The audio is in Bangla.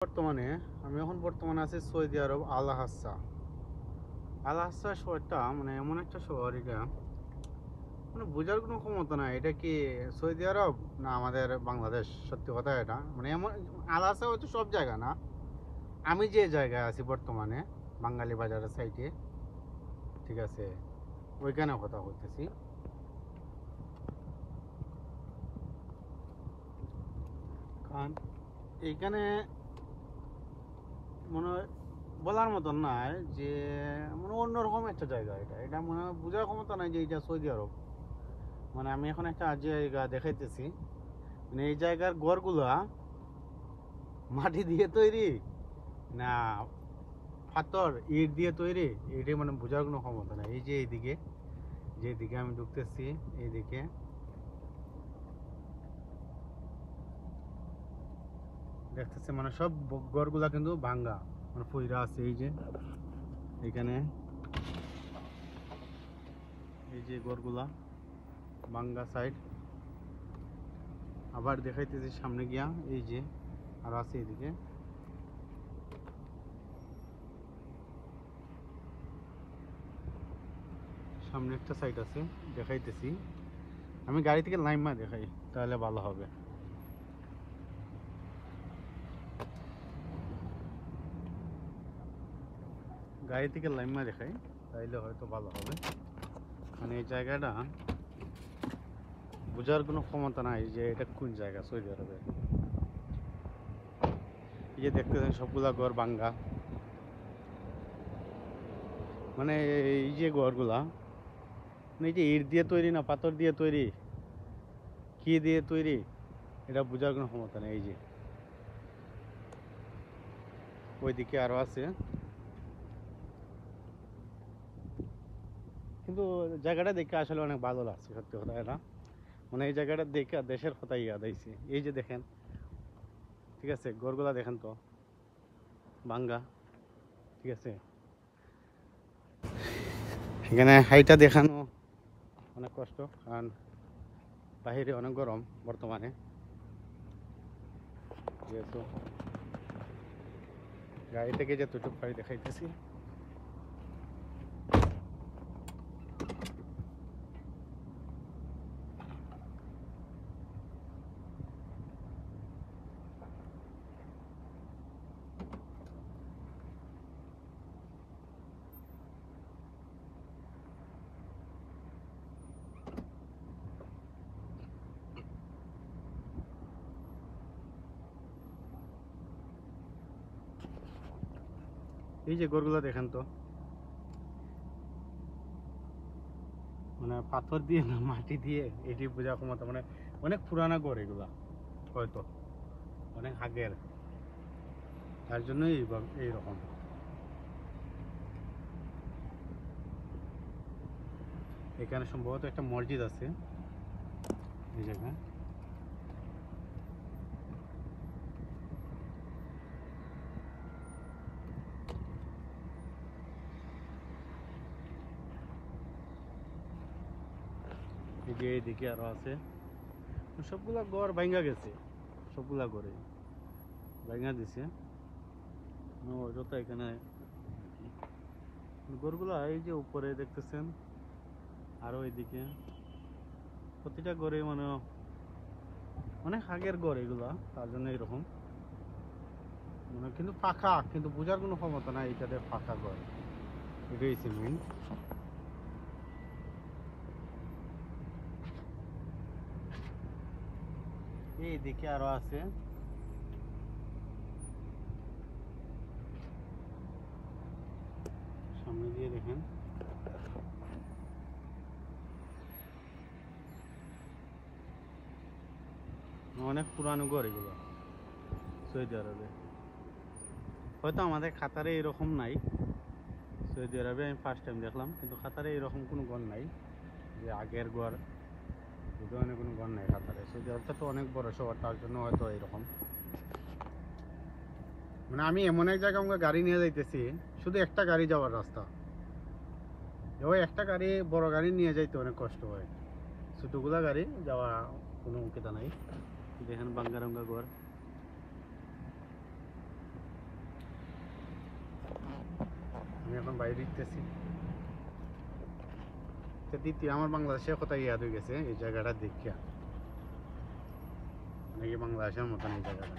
বর্তমানে আমি এখন বর্তমানে আছি সৌদি আরব আল হাসা শহরটা মানে এমন একটা শহর এটা মানে বোঝার কোনো ক্ষমতা নাই এটা কি সৌদি আরব না আমাদের বাংলাদেশ। সত্যি কথা এটা মানে এমন আল হাসা হয়তো সব জায়গা না, আমি যে জায়গায় আছি বর্তমানে বাঙালি বাজারের সাইডে, ঠিক আছে, ওইখানে কথা বলতেছি। কারণ এইখানে মনে হয় বলার মতন নয় যে মানে অন্যরকম একটা জায়গা। এটা এটা মনে হয় বোঝার ক্ষমতা নাই যে এটা সৌদি আরব। মানে আমি এখন একটা জায়গা দেখাইতেছি, মানে এই জায়গার ঘরগুলা মাটি দিয়ে তৈরি না পাথর ইট দিয়ে তৈরি, এইটাই মানে বোঝার কোনো ক্ষমতা নাই। এই যে এইদিকে যেদিকে আমি ঢুকতেছি, এইদিকে দেখতেছি মানে সব ঘরগুলা কিন্তু ভাঙ্গা, মানে পইরা আছে। এই যে এখানে এই যে ঘরগুলা ভাঙ্গা সাইড, আবার দেখাইতেছি সামনে গিয়া এই যে আর আছে এদিকে। সামনে একটা সাইড আছে দেখাইতেছি, আমি গাড়ি থেকে নাইমা দেখাই তাহলে ভালো হবে। গাড়ি থেকে লাইমা দেখাই তাইলে হয়তো ভালো হবে। মানে এই জায়গাটা বোঝার কোনো ক্ষমতা নাই যে এটা কোন জায়গা সৌদি আরবে। এই যে দেখতেছেন সবগুলা ঘর ভাঙ্গা, মানে এই যে ঘরগুলা মানে এই যে ইট দিয়ে তৈরি না পাথর দিয়ে তৈরি, কি দিয়ে তৈরি এটা বোঝার কোনো ক্ষমতা নেই। এই যে ওইদিকে আরো আছে, কিন্তু জায়গাটা দেখে আসলে অনেক ভালো লাগছে সত্যি কথা এটা। মানে এই জায়গাটা দেখে দেশের কথা ইয়াদ আইছে। এই যে দেখেন, ঠিক আছে, ঘরগুলা দেখেন তো ভাঙ্গা, ঠিক আছে। এখানে হাইটা দেখানো অনেক কষ্ট, কারণ বাহিরে অনেক গরম বর্তমানে। যেহেতু গাড়ি থেকে যতটুকু পারি দেখাইতেছি। এই যে ঘরগুলা দেখেন তো, মানে পাথর দিয়ে না মাটি দিয়ে, এটি বোঝা ক্ষমতা মানে অনেক পুরানা ঘর এগুলা, হয়তো অনেক আগের, তার জন্যই এইরকম। এখানে সম্ভবত একটা মসজিদ আছে এই জায়গায়। এই যে এইদিকে আরো আছে, সবগুলা ঘর ভাঙ্গা গেছে, সবগুলা ঘরে ভাঙ্গা দিছে। যত এখানে ঘরগুলা এই যে উপরে দেখতেছেন, আরো এইদিকে প্রতিটা ঘরে মানে অনেক আগের ঘর এগুলা, তার জন্য এরকম। মানে কিন্তু পাখা, কিন্তু বোঝার কোনো ক্ষমতা নাই এটাতে পাখা ঘর, এটাই হচ্ছে মেইন। এইদিকে আরো আছে, সামনে দিয়ে দেখেন। অনেক পুরানো ঘর এগুলো সৌদি আরবে। হয়তো আমাদের কাতারে এরকম নাই, সৌদি আরবে আমি ফার্স্ট টাইম দেখলাম, কিন্তু কাতারে এরকম কোনো ঘর নাই যে আগের ঘর, এই ধরনের কোনো ঘর নাই কাতারে। সৌদি আরবটা তো অনেক বড় শহর, তার জন্য হয়তো এরকম। মানে আমি এমন এক জায়গায় আমাকে গাড়ি নিয়ে যাইতেছি, শুধু একটা গাড়ি যাওয়ার রাস্তা, ওই একটা গাড়ি, বড় গাড়ি নিয়ে যাইতে অনেক কষ্ট হয়, ছোটগুলা গাড়ি যাওয়া কোনো অঙ্কিতা নাই। দেখেন বাঙ্গা রঙ্গা ঘর, এখন বাইরে দিতেছি। দ্বিতীয় আমার বাংলাদেশের কথা ইয়াদ হয়ে গেছে এই জায়গাটা দেখিয়া, নাকি বাংলাদেশের মতন এই জায়গাটা।